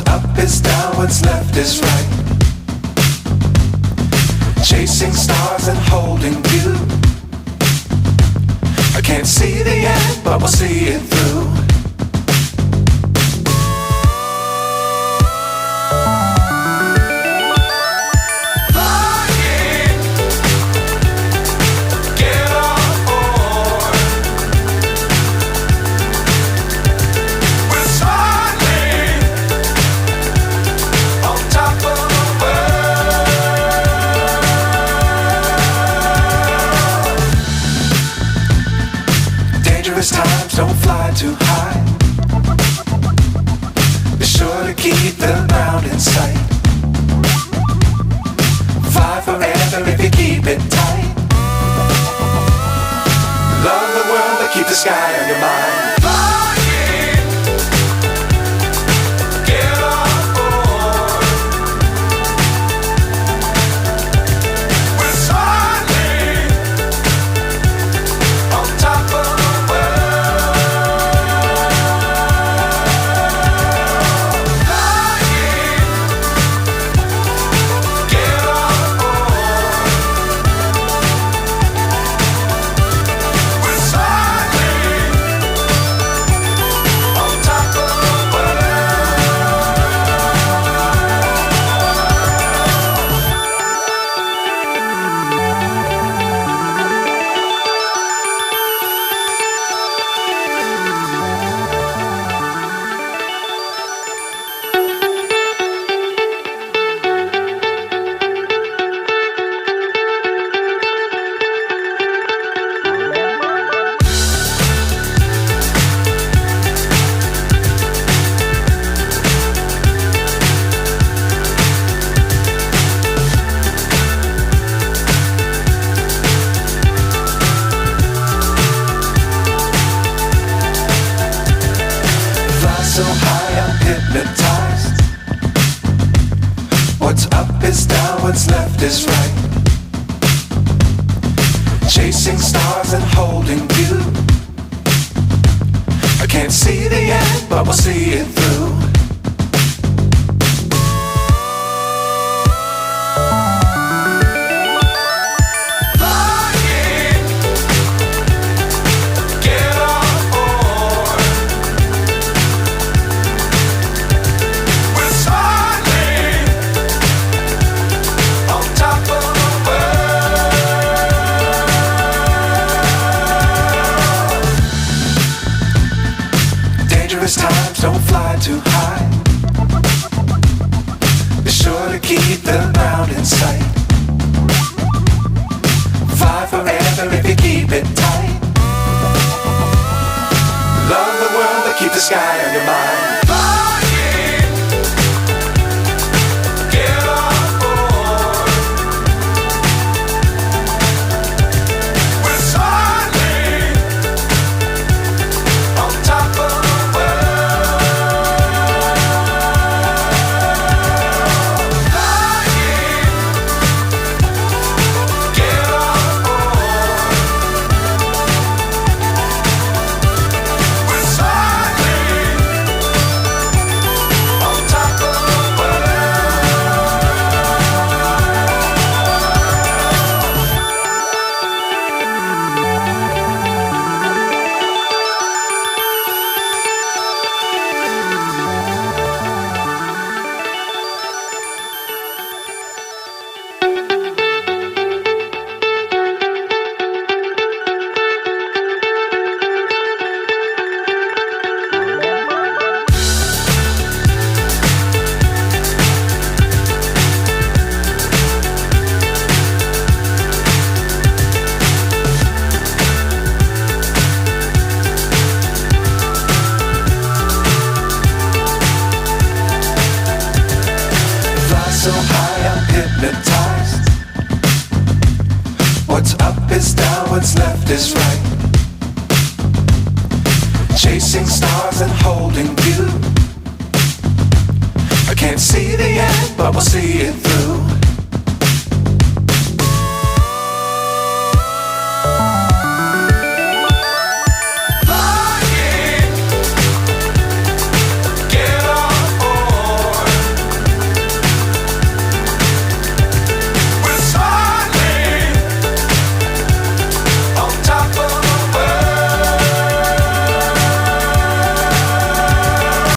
up is down, what's left is right. Chasing stars and holding you. I can't see the end, but we'll see it through. Times don't fly too high. Be sure to keep the ground in sight. Fly forever if you keep it tight. Love the world but keep the sky on your mind. So high I'm hypnotized. What's up is down, what's left is right. Chasing stars and holding you. I can't see the end, but we'll see it through. Times don't fly too high. Be sure to keep the ground in sight. Fly forever if you keep it tight. Love the world but keep the sky on your mind. So high I'm hypnotized. What's up is down, what's left is right. Chasing stars and holding you. I can't see the end, but we'll see it through.